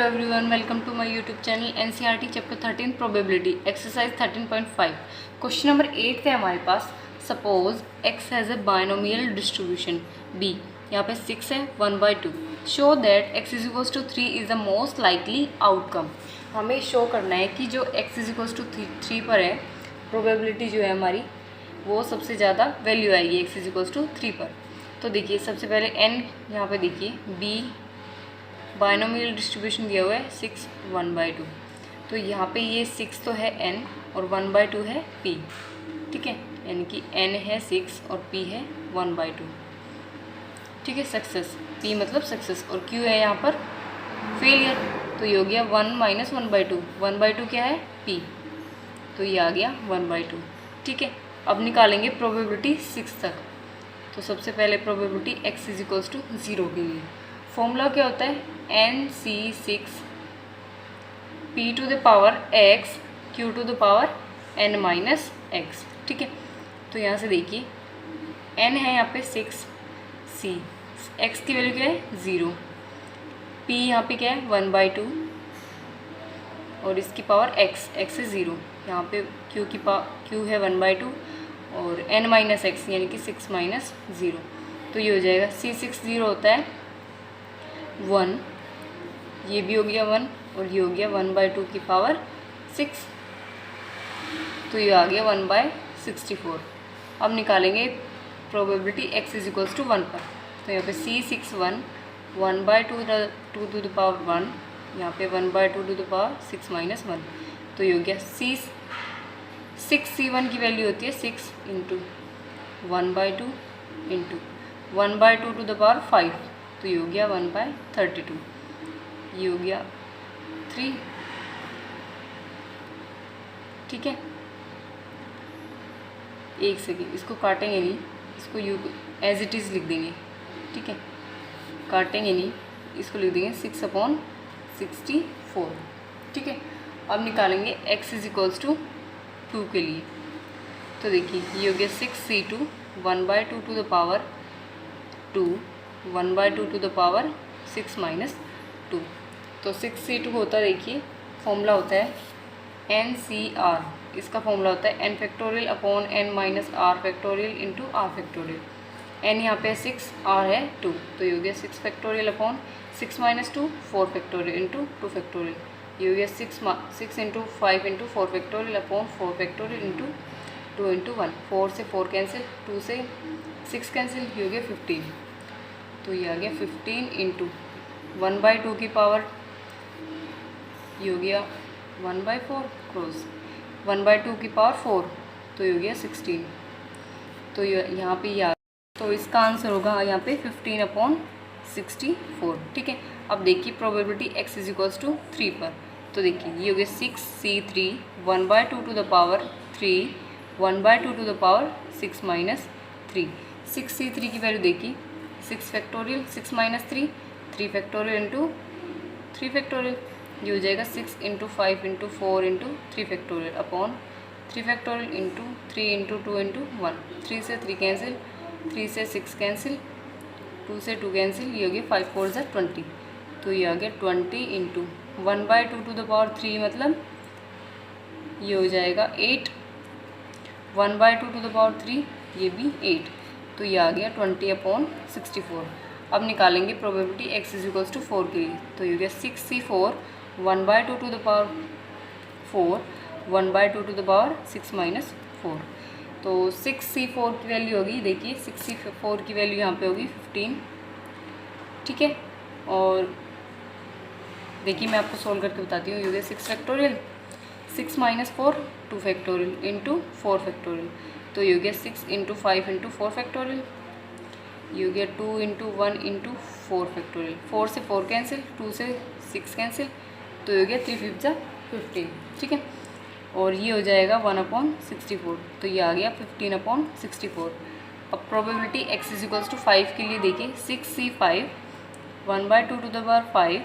Hello everyone, welcome to my YouTube channel NCERT chapter 13 probability exercise 13.5। Question number 8 है हमारे पास। Suppose x has a binomial distribution b, यहाँ पे 6 है 1/2। Show that x is equals to 3 is the most likely outcome. हमें show करना है कि जो x इज इक्वल्स टू 3 पर है, प्रोबेबिलिटी जो है हमारी वो सबसे ज़्यादा वैल्यू आएगी x इज इक्वल्स टू 3 पर। तो देखिए सबसे पहले n यहाँ पे देखिए b बायनोमियल डिस्ट्रीब्यूशन दिया हुआ है 6 1/2। तो यहाँ पे ये 6 तो है n और 1/2 है p, ठीक है, यानी कि n है 6 और p है 1/2, ठीक है। सक्सेस p मतलब सक्सेस और q है यहाँ पर फेलियर। तो ये हो गया 1 - 1/2। 1/2 क्या है p, तो ये आ गया 1/2, ठीक है। अब निकालेंगे प्रोबेबिलिटी 6 तक। तो सबसे पहले probability x is equals to 0 के लिए फॉर्मूला क्या होता है, NC6 p to the power x q to the power n minus x, ठीक है। तो यहाँ से देखिए n है यहाँ पे 6, c x की वैल्यू क्या है 0, p यहाँ पे क्या है 1/2 और इसकी पावर x है 0, यहाँ पे q है 1/2 और n माइनस x यानी कि 6 माइनस 0। तो ये हो जाएगा C6 0 होता है 1, ये भी हो गया 1 और ये हो गया 1/2 की पावर 6, तो ये आ गया 1/64। अब निकालेंगे probability x is equals to 1 पर। तो यहाँ पे C6 1/2 टू द पावर 1, यहाँ पे 1/2 टू द पावर 6 माइनस 1। तो ये हो गया C1 की वैल्यू होती है 6 into 1/2 into 1/2 to the power 5, तो ये हो गया 1/32, ये हो गया 3, ठीक है। एक सेकेंड, इसको काटेंगे नहीं, इसको एज इट इज़ लिख देंगे, ठीक है, काटेंगे नहीं, इसको लिख देंगे 6/64, ठीक है। अब निकालेंगे x इज इक्वल्स टू 2 के लिए। तो देखिए ये हो गया 6c2 1/2 to the power 2 1/2 to the power 6 minus 2। तो 6c2 होता है, देखिए फॉर्मूला होता है NCR, इसका फॉर्मूला होता है n factorial upon n minus r factorial into r factorial. n यहाँ पे 6, r है 2, तो ये हो गया 6 factorial upon 6 minus 2 4 factorial into 2 factorial. ये हो गया 6 into 5 into 4 factorial upon 4 factorial into 2 into 1। 4 से 4 कैंसिल, 2 से 6 कैंसिल, ये हो गया 15। तो ये आ गया 15 इंटू 1/2 की पावर, ये हो गया 1/4 क्रॉस 1/2 की पावर 4, तो ये हो गया 16। तो ये यहाँ पे ये आ, तो इसका आंसर होगा यहाँ पे 15/64, ठीक है। अब देखिए probability x is equals to 3 पर। तो देखिए ये हो गया 6c3 1/2 to the power 3 1/2 to the power 6 minus 3। 6c3 की वैल्यू देखिए 6 factorial 6 minus 3 factorial into 3 factorial, ये हो जाएगा 6 into 5 into 4 into 3 factorial upon 3 factorial into 3 into 2 into 1। 3 से 3 कैंसिल, 3 से 6 कैंसिल, 2 से 2 कैंसिल, ये हो गया 5 4 ज़ा 20। तो ये आ गया 20 इंटू 1/2 टू द पावर 3, मतलब ये हो जाएगा 8, 1/2 टू द पावर 3 ये भी 8, तो ये आ गया 20/64। अब निकालेंगे probability x is equals to 4 के लिए। तो ये हो गया 6c4 1/2 to the power 4 1/2 to the power 6 minus 4। तो 6c4 की वैल्यू होगी, देखिए 6c4 की वैल्यू यहाँ पे होगी 15, ठीक है। और देखिए मैं आपको सोल्व करके बताती हूँ। ये हो गया 6 factorial 6 minus 4 2 factorial into 4 factorial, तो ये हो गया 6 इंटू 5 इंटू 4 फैक्टोरियल, ये हो गया 2 इंटू 1 इंटू 4 फैक्टोरियल। 4 से 4 कैंसिल, 2 से 6 कैंसिल, तो ये हो गया 3 5 ज़ा 15, ठीक है। और ये हो जाएगा 1/64, तो ये आ गया 15/64। अब probability x is equals to 5 के लिए देखिए 6c5 1/2 to the power 5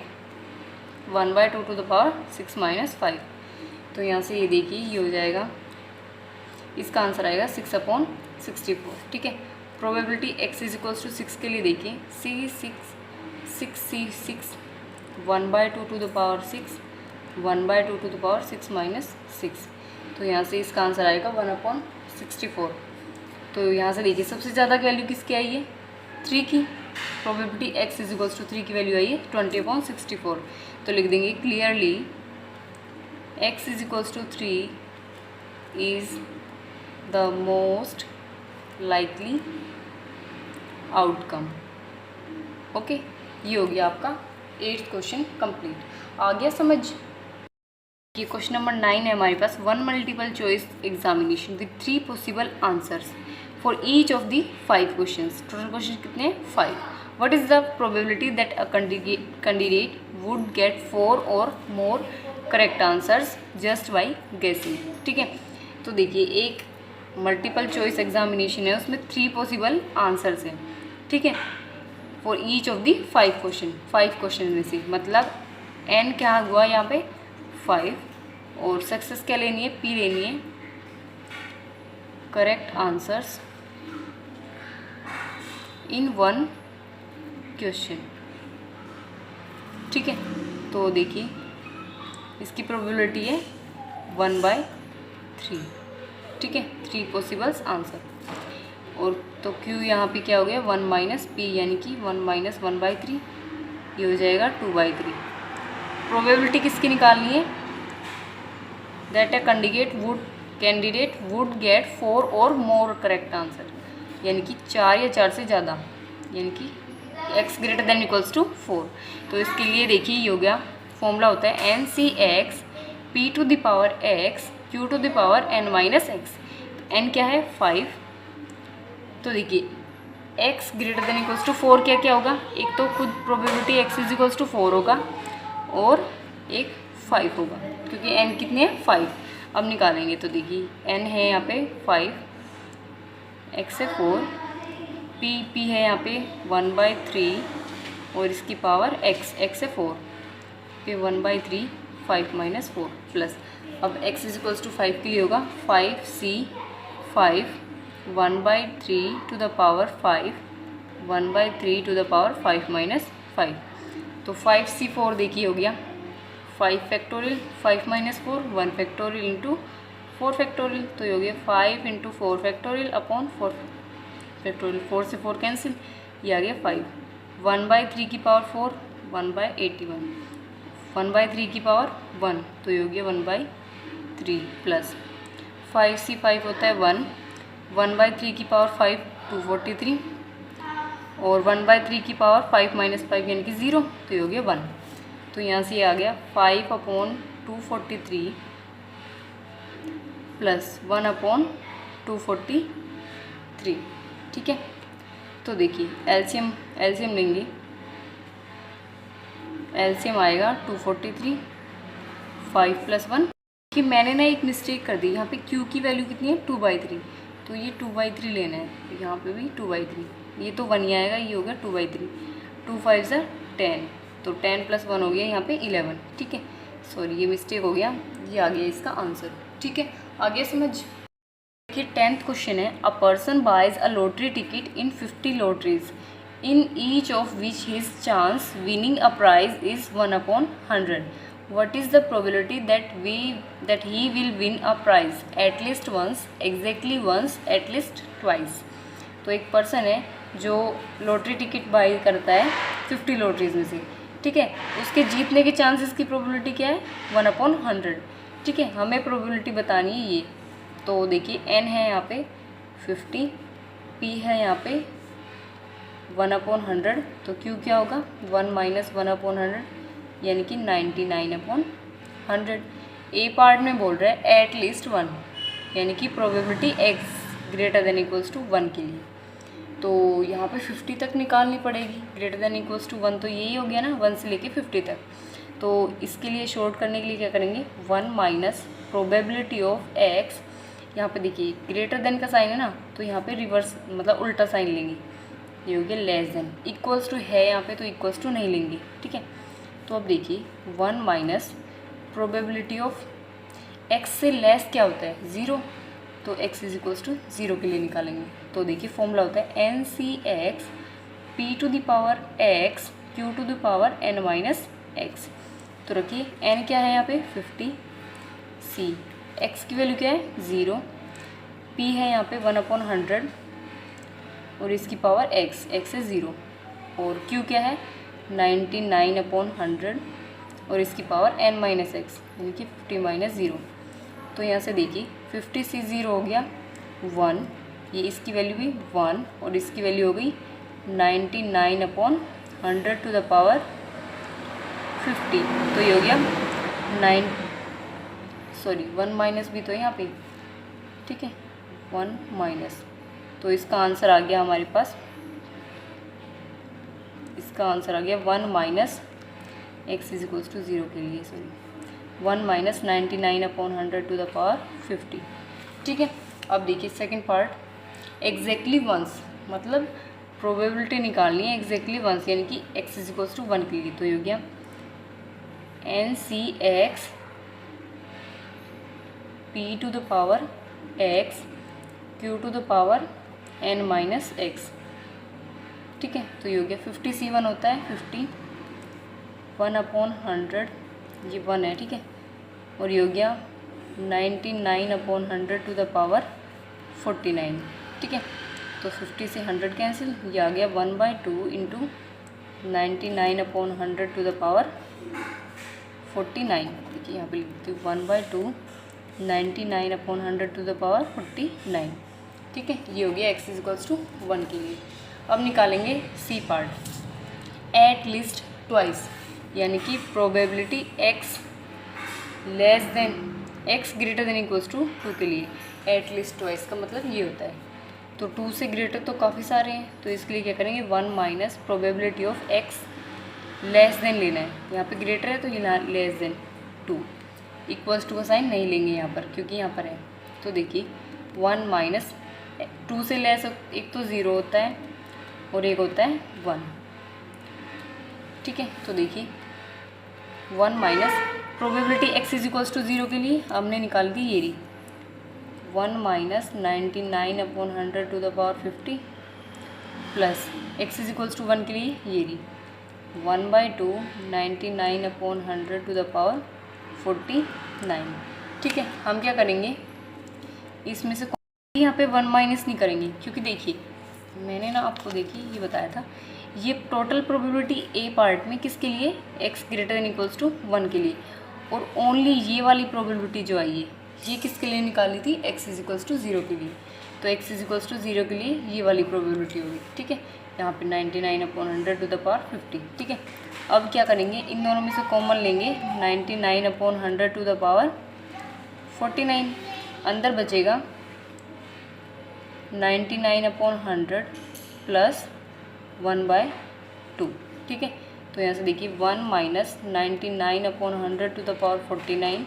1/2 to the power 6 minus 5। तो यहाँ से ये देखिए ये हो जाएगा, इसका आंसर आएगा 6/64, ठीक है। Probability x is equals to 6 के लिए देखिए C6 1/2 to the power 6, 1/2 to the power 6 minus 6। तो यहाँ से इसका आंसर आएगा 1/64। तो यहाँ से देखिए सबसे ज़्यादा वैल्यू किसकी आई है, 3 की। प्रोबेबिलिटी x इज 3 की वैल्यू आई है 20/64। तो लिख देंगे clearly x is 3 is the most likely outcome. Okay, ये हो गया आपका 8th क्वेश्चन कंप्लीट। आ गया समझ। ये क्वेश्चन नंबर 9 है हमारे पास। 1 multiple choice examination with 3 possible answers for each of the 5 questions. Total question कितने हैं, 5। What is the probability that a candidate would get 4 और more correct answers just by गेसिंग। ठीक है, तो देखिए एक मल्टीपल चॉइस एग्जामिनेशन है, उसमें 3 पॉसिबल आंसर्स हैं। ठीक है, for each of the 5 question, 5 question में से मतलब n क्या हुआ यहाँ पे 5, और सक्सेस क्या लेनी है, p लेनी है, करेक्ट आंसर्स इन 1 क्वेश्चन। ठीक है, तो देखिए इसकी प्रोबेबिलिटी है 1/3। ठीक है, 3 पॉसिबल्स आंसर। और तो Q यहाँ पे क्या हो गया 1 माइनस P, यानी कि 1 माइनस 1/3, ये हो जाएगा 2/3। प्रोबेबिलिटी किसकी निकालनी है, that a candidate would get 4 और मोर करेक्ट आंसर, यानी कि 4 या 4 से ज़्यादा, यानी कि x greater than equals to 4। तो इसके लिए देखिए ये हो गया, फॉर्मूला होता है NCX P to the power x Q to the power n minus x। n क्या है 5। तो देखिए x greater than equals to 4 क्या क्या होगा, एक तो खुद probability x is equals to 4 होगा और एक 5 होगा, क्योंकि n कितने हैं 5। अब निकालेंगे तो देखिए n है यहाँ पे 5, x है 4, p है यहाँ पे 1/3 और इसकी पावर x है 4, फिर 1/3 5 माइनस 4 प्लस, अब x इज इक्वल्स टू 5 के लिए होगा 5c 5 1/3 to the power 5 1/3 to the power 5 minus 5। तो 5c4 देखिए हो गया 5 फैक्टोरियल, 5 माइनस 4 1 फैक्टोरियल इंटू 4 फैक्टोरियल, तो ये हो गया 5 इंटू 4 फैक्टोरियल अपॉन 4 फैक्टोरियल, 4 से 4 कैंसिल, ये आ गया 5। 1/3 की पावर 4 1/81, 1/3 की पावर 1, तो ये हो गया 1/3 प्लस 5c5 होता है 1, 1/3 की पावर 5 243 और 1/3 की पावर 5 माइनस 5 यानी कि 0, तो ये हो गया 1। तो यहाँ से ये आ गया 5/243 प्लस 1/243। ठीक है, तो देखिए एलसीएम लेंगे, एलसीएम आएगा 243, 5 प्लस 1। कि मैंने ना एक मिस्टेक कर दी, यहाँ पे Q की वैल्यू कितनी है 2/3, तो ये 2/3 लेना है, तो यहाँ पे भी 2/3, ये तो 1 ही आएगा, ये होगा 2/3, 2 5 10, तो 10 प्लस 1 हो गया यहाँ पे 11। ठीक है, सॉरी ये मिस्टेक हो गया, ये आ गया इसका आंसर। ठीक है, आगे समझ। देखिए 10th क्वेश्चन है, a person buys a lottery ticket in 50 lotteries in each of which his chance winning a prize is 1/100। What is the probability that he will win a prize at least once, exactly once, at least twice? तो एक person है जो lottery ticket by करता है 50 lotteries में से। ठीक है, उसके जीतने के चांसेस की प्रोबेबिलिटी क्या है 1/100। ठीक है, हमें प्रोबेबिलिटी बतानी है ये। तो देखिए n है यहाँ पे 50, p है यहाँ पे 1/100, तो q क्या होगा 1 माइनस 1/100 यानी कि 99/100। ए पार्ट में बोल रहा है एट लीस्ट 1, यानी कि probability x greater than equals to 1 के लिए। तो यहाँ पे 50 तक निकालनी पड़ेगी, ग्रेटर देन इक्वल्स टू 1, तो यही हो गया ना 1 से लेके 50 तक। तो इसके लिए शॉर्ट करने के लिए क्या करेंगे 1 माइनस प्रोबेबिलिटी ऑफ x, यहाँ पे देखिए ग्रेटर देन का साइन है ना, तो यहाँ पे रिवर्स मतलब उल्टा साइन लेंगे, ये हो गया लेस देन, इक्वल्स टू है यहाँ पे तो इक्वल्स टू नहीं लेंगे। ठीक है, तो अब देखिए 1 माइनस प्रोबेबिलिटी ऑफ x से लेस क्या होता है 0, तो x इज इक्वल्स टू 0 के लिए निकालेंगे। तो देखिए फॉर्मूला होता है NCX P to the power x Q to the power n minus x. तो रखिए एन क्या है यहाँ पे 50, सी एक्स की वैल्यू क्या है 0, पी है यहाँ पे 1/100 और इसकी पावर एक्स, एक्स है 0, और क्यू क्या है 99/100 और इसकी पावर n माइनस एक्स यानी कि 50 - 0। तो यहाँ से देखिए 50 से 0 हो गया 1, ये इसकी वैल्यू भी 1 और इसकी वैल्यू हो गई 99/100 टू द पावर 50। तो ये हो गया 1 माइनस भी तो है यहाँ पे, ठीक है 1 माइनस। तो इसका आंसर आ गया हमारे पास, इसका आंसर आ गया 1 minus x is equals to 0 के लिए, sorry 1 minus 99/100 to the power 50। ठीक है, अब देखिए सेकंड पार्ट, एग्जैक्टली वंस, मतलब प्रोबेबिलिटी निकालनी है एग्जैक्टली वंस यानी कि एक्स इज इक्वल्स टू 1 के लिए। तो ये हो गया NCX P to the power x Q to the power n minus x. ठीक है, तो ये हो गया 50C1 होता है 50, 1/100 ये 1 है, ठीक है, और ये हो गया 99/100 टू द पावर 49। ठीक है, तो 50 से 100 कैंसिल, ये आ गया 1/2 इंटू 99/100 टू द पावर 49। देखिए यहाँ पे लिखती हूँ 1/2 99/100 टू द पावर 49। ठीक है, ये हो गया x इज इक्वल्स टू 1 के लिए। अब निकालेंगे C part, at least twice, यानी कि probability x less than x greater than equals to 2 के लिए एट लीस्ट ट्वाइस का मतलब ये होता है। तो 2 से ग्रेटर तो काफ़ी सारे हैं, तो इसके लिए क्या करेंगे 1 माइनस probability of x less then लेना है, यहाँ पे ग्रेटर है तो ये लेस देन 2, इक्वल्स टू का साइन नहीं लेंगे यहाँ पर क्योंकि यहाँ पर है। तो देखिए 1 माइनस 2 से लेस एक तो 0 होता है और एक होता है 1। ठीक है, तो देखिए 1 माइनस probability x is equals to 0 के लिए हमने निकाल दी ये रही 1 minus 99/100 to the power 50 plus x is equals to 1 के लिए ये रही 1/2 99/100 टू द पावर 49। ठीक है, हम क्या करेंगे इसमें से यहाँ पे 1 माइनस नहीं करेंगे क्योंकि देखिए मैंने ना आपको देखिए ये बताया था, ये टोटल प्रोबेबिलिटी ए पार्ट में किसके लिए x greater than equals to 1 के लिए, और ओनली ये वाली प्रोबेबिलिटी जो आई है ये किसके लिए निकाली थी x इज इक्वल्स टू 0 के लिए। तो x इज इक्वल्स टू 0 के लिए ये वाली प्रोबेबिलिटी होगी। ठीक है, यहाँ पे 99/100 टू द पावर 50। ठीक है, अब क्या करेंगे इन दोनों में से कॉमन लेंगे 99/100 टू द पावर 49, अंदर बचेगा 99/100 प्लस 1/2। ठीक है, तो यहाँ से देखिए 1 minus 99/100 to the power 49,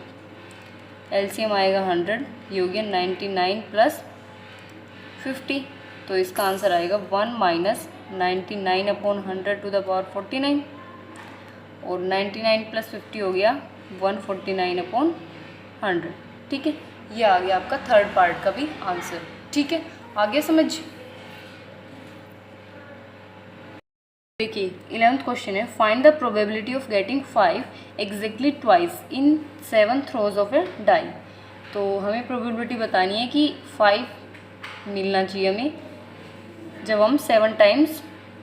LCM आएगा 100, ये हो गया 99 प्लस 50। तो इसका आंसर आएगा 1 माइनस 99/100 टू द पावर 49 और 99 प्लस 50 हो गया 149/100। ठीक है, ये आ गया आपका थर्ड पार्ट का भी आंसर। ठीक है, आगे समझ। देखिए 11th क्वेश्चन है, find the probability of getting 5 exactly twice in 7 throws of a die. तो हमें प्रोबेबिलिटी बतानी है कि 5 मिलना चाहिए हमें जब हम 7 टाइम्स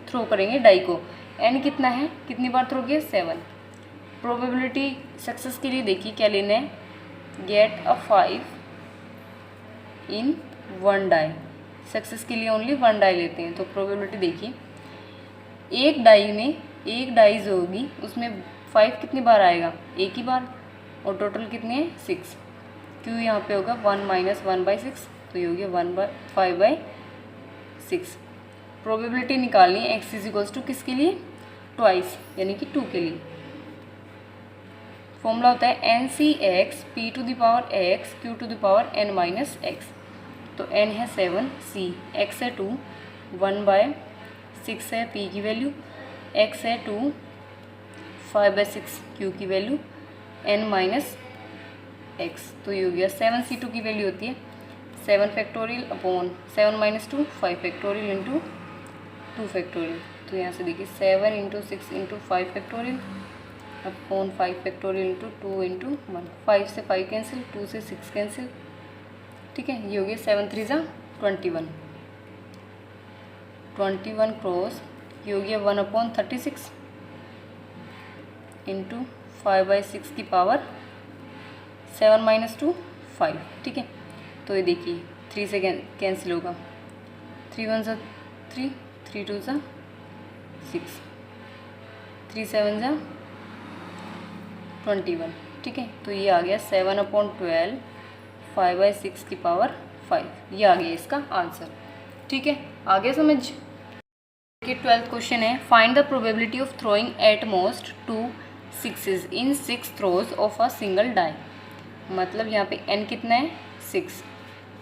थ्रो करेंगे डाई को। एन कितना है, कितनी बार थ्रो किया 7। प्रोबेबिलिटी सक्सेस के लिए देखिए क्या लेना है, गेट अ 5 इन 1 डाई। सक्सेस के लिए ओनली 1 डाई लेते हैं। तो प्रोबेबिलिटी देखिए एक डाई में एक डाई जो होगी उसमें 5 कितनी बार आएगा, एक ही बार, और टोटल कितने हैं 6। क्यों यहाँ पे होगा 1 माइनस 1/6, तो ये हो गया 5/6। प्रोबेबिलिटी निकालनी है x इज इक्वल्स टू किसके लिए ट्वाइस यानी कि 2 के लिए। फॉर्मूला होता है NCX P to the power x Q to the power n minus x। तो n है 7, C x है 2, 1/6 है P की वैल्यू, x है 2, 5/6 Q की वैल्यू, n माइनस x। तो ये हो गया 7C2 की वैल्यू होती है 7 factorial upon 7 minus 2 5 factorial into 2 factorial. तो यहाँ से देखिए 7 into 6 into 5 factorial upon 5 factorial into 2 into 1, 5 से 5 कैंसिल, 2 से 6 कैंसिल, ठीक है। ये हो गया 7 3 ज़ा 21, 21 क्रॉस ये हो गया 1/36 इंटू 5/6 की पावर 7 - 2 5, ठीक है। तो ये देखिए 3 से कैंसिल होगा, 3 1 ज़ा 3, 3 2 ज़ा 6, 3 7 ज़ा 21, ठीक है। तो ये आ गया 7/12 5/6 की पावर 5, ये आ गया इसका आंसर, ठीक है। आगे समझ कि 12th क्वेश्चन है, find the probability of throwing at most 2 6s in 6 throws of a single die. मतलब यहाँ पे n कितना है 6,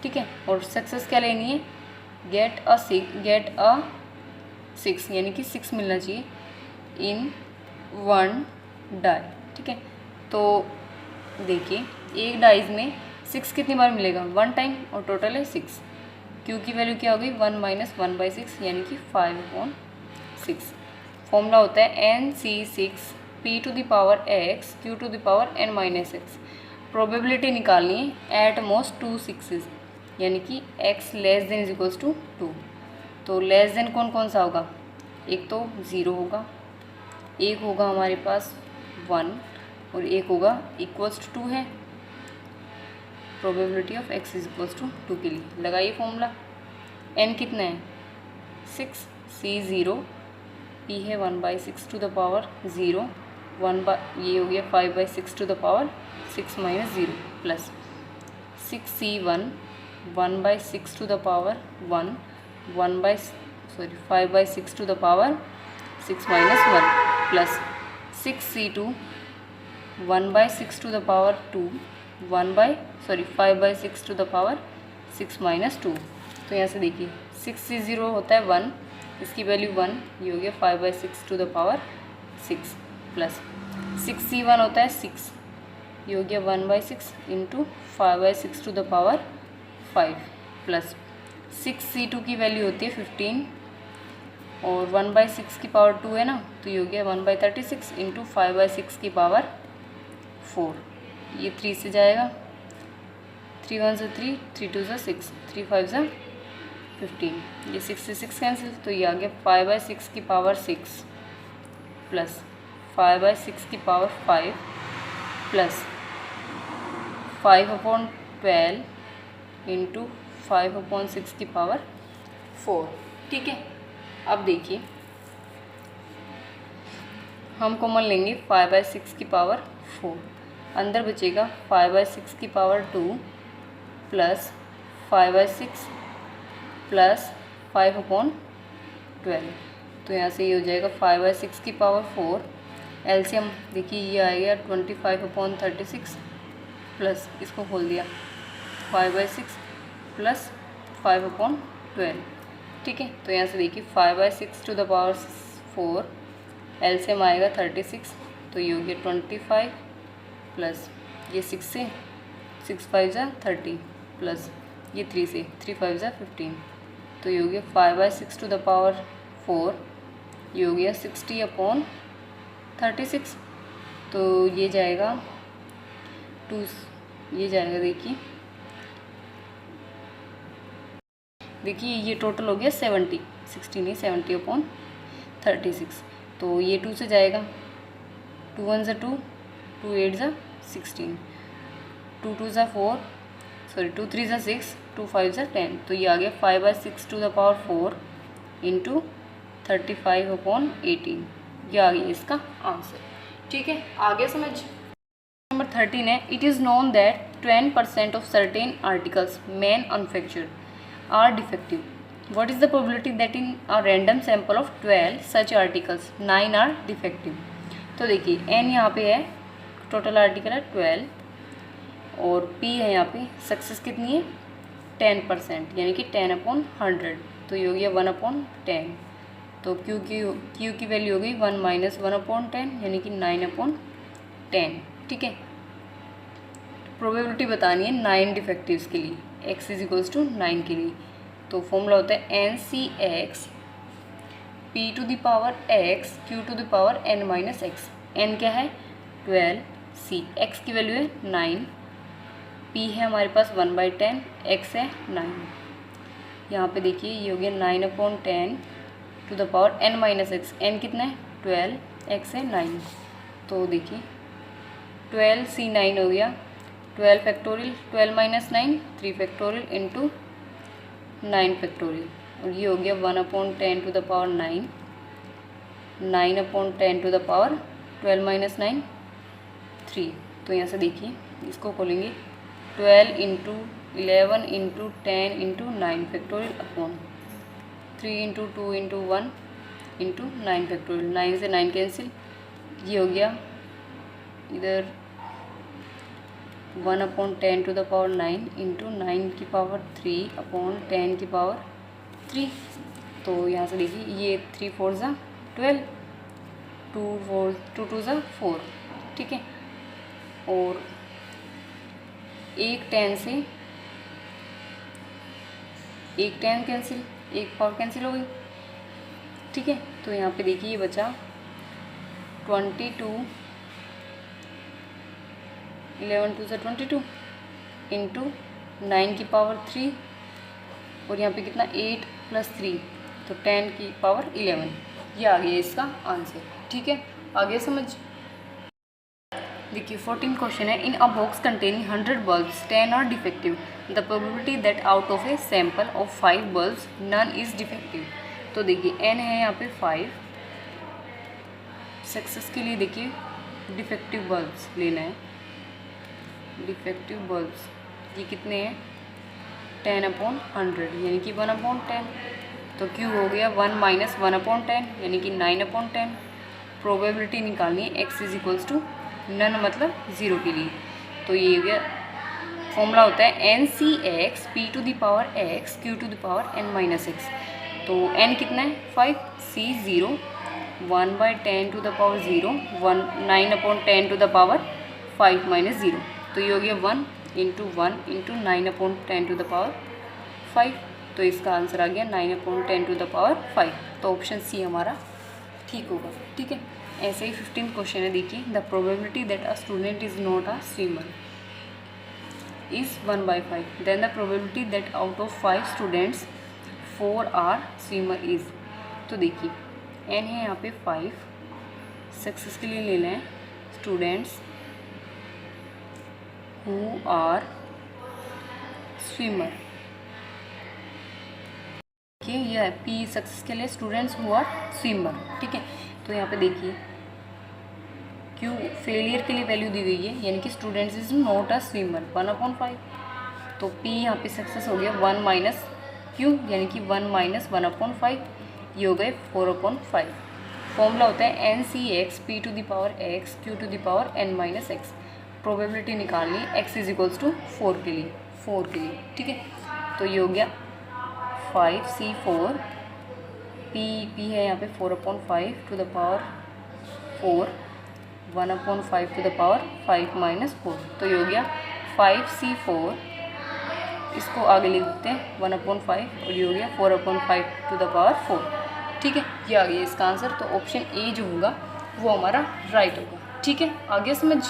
ठीक है। और सक्सेस क्या लेनी है, गेट अ 6 यानी कि 6 मिलना चाहिए इन 1 डाई, ठीक है। तो देखिए एक डाइज में 6 कितनी बार मिलेगा, 1 टाइम, और टोटल है 6। क्यू की वैल्यू क्या हो गई 1 - 1/6 यानी कि 5/6। फॉर्मूला होता है NC6 P⁴x Q⁴n - x। Probability निकालनी है एट मोस्ट 2 6s यानी कि x <= 2। तो लेस देन कौन कौन सा होगा, एक तो 0 होगा, एक होगा हमारे पास 1 और एक होगा =2 है। प्रोबेबिलिटी ऑफ x = 2 के लिए लगाइए फॉर्मूला। n कितना है 6, C 0, P है 1/6 टू द पावर 0, ये हो गया 5/6 to the power 6 - 0 plus 6C1 1/6 to the power 1, 5/6 to the power 6 - 1 plus 6C2 1/6 to the power 2, 5/6 to the power 6 - 2। तो यहाँ से देखिए 6C0 होता है 1, इसकी वैल्यू 1, ये हो गया 5/6 to the power 6 plus 6C1 होता है 6, ये हो गया 1/6 into 5/6 to the power 5 plus 6C2 की वैल्यू होती है 15 और 1/6 की पावर 2 है ना, तो ये हो गया 1/36 इंटू 5/6 की पावर 4। ये 3 से जाएगा, 3 1 ज़ा 3, 3 2 ज़ा 6, 3 5 ज़ा 15, ये 6 से 6 कैंसिल, तो ये आ गया 5/6 की पावर 6 प्लस 5/6 की पावर 5 प्लस 5/12 इंटू 5/6 की पावर 4, ठीक है। अब देखिए हम कॉमन लेंगे 5/6 की पावर 4, अंदर बचेगा 5/6 की पावर 2 प्लस 5/6 प्लस 5/12। तो यहाँ से ये हो जाएगा 5/6 की पावर 4, एलसीएम देखिए ये आएगा 25/36 प्लस इसको खोल दिया 5/6 प्लस 5/12, ठीक है। तो यहाँ से देखिए 5/6 टू द पावर 4, एलसीएम आएगा 36, तो ये हो गया 25 प्लस ये 6 से 6 5 ज़ा 30 प्लस ये 3 से 3 5 ज़ा 15, तो ये हो गया 5/6 टू द पावर 4, ये हो गया 60/36। तो ये जाएगा 2, ये जाएगा देखिए ये टोटल हो गया 70, 60 नहीं 70/36। तो ये 2 से जाएगा, 2 1 ज़ा 2, 2 8 ज़ा 16, 2 2 ज़ा 4, 2 3 ज़ा 6, 2 5 ज़ा 10। तो ये आ गया 5/6 टू द पावर 4 इंटू 35/18, ये आ गया इसका आंसर, ठीक है। आगे समझ नंबर 13 है, it is known that 10% of certain articles manufactured are defective. What is the probability that in a random sample of 12 such articles 9 are defective? तो देखिए n यहाँ पे है, टोटल आर्टिकल है 12 और p है यहाँ पे, सक्सेस कितनी है 10% यानी कि 10/100, तो ये हो गया 1/10। तो q की वैल्यू हो गई 1 - 1/10 यानी कि 9/10, ठीक है। प्रोबेबिलिटी बतानी है 9 डिफेक्टिव्स के लिए, x = 9 के लिए। तो फॉर्मूला होता है NC(x) P⁴x Q⁴n - x। n क्या है 12 सी, x की वैल्यू है 9, p है हमारे पास 1/10, x है 9। यहाँ पे देखिए ये हो गया 9/10 to the power n minus x, n कितना है 12, x है 9। तो देखिए 12 सी 9 हो गया, 12 factorial, 12 minus 9 3 factorial into 9 factorial, और ये हो गया 1/10 to the power 9, 9/10 to the power 12 minus 9 3। तो यहाँ से देखिए इसको खोलेंगे 12 into 11 into 10 into 9 factorial upon 3 into 2 into 1 into 9 factorial, 9 से 9 कैंसिल, ये हो गया इधर 1/10 टू द पावर 9 इंटू 9 की पावर 3 अपॉन 10 की पावर 3। तो यहाँ से देखिए ये 3 4 ज़ा 12, 2 2 ज़ा 4, ठीक है। और एक 10 से एक 10 कैंसिल, एक पावर कैंसिल हो गई, ठीक है। तो यहाँ पे देखिए ये बचा 22, 11 2 ज़ा 22 इंटू 9 की पावर 3, और यहाँ पे कितना 8 प्लस 3, तो 10 की पावर 11। ये आ गया इसका आंसर, ठीक है। आगे समझ। देखिए 14 क्वेश्चन है, in a box containing 100 bulbs 10 are defective, the probability that out of a sample of 5 bulbs none is defective. तो देखिए n है यहाँ पे 5, सक्सेस के लिए देखिए डिफेक्टिव बल्ब्स लेना है, डिफेक्टिव बल्ब्स ये कितने हैं 10/100 यानी कि 1/10। तो Q हो गया 1 माइनस 1/10 यानी कि 9/10। प्रोबेबिलिटी निकालनी है x is equals to none मतलब 0 के लिए। तो ये हो गया फॉर्मूला होता है NCX P to the power x Q to the power n minus x। तो n कितना है 5, C 0, 1/10 to the power 0, 9/10 to the power 5 minus 0। तो ये हो गया 1 into 1 into 9/10 to the power 5। तो इसका आंसर आ गया 9/10 टू द पावर 5। तो ऑप्शन सी हमारा ठीक होगा, ठीक है। ऐसे ही 15 क्वेश्चन है, देखिए the probability that a student is not a swimmer is 1/5, then the probability that out of 5 students 4 are swimmers is. तो देखिए n है यहाँ पे 5, सक्सेस के लिए लेना है स्टूडेंट्स हु आर स्विमर, देखिए यह है P सक्सेस के लिए स्टूडेंट्स हु आर स्विमर, ठीक है। तो यहाँ पे देखिए Q फेलियर के लिए वैल्यू दी गई है यानी कि students is not a swimmer 1/5। तो P यहाँ पे सक्सेस हो गया 1 माइनस Q यानी कि 1 माइनस 1/5, ये हो गए 4/5। फॉर्मूला होता है NCX P to the power x Q to the power n minus x। Probability निकालनी x इज इक्वल्स टू 4 के लिए, ठीक है। तो ये हो गया 5C4, P है यहाँ पे 4/5 to the power 4, 1/5 to the power 5 minus 4। तो ये हो गया 5C4, इसको आगे लिख देते हैं 1/5, और ये हो गया 4/5 टू द पावर 4, ठीक है। ये आ गया इसका आंसर। तो ऑप्शन ए जो होगा वो हमारा राइट होगा, ठीक है। आगे समझ।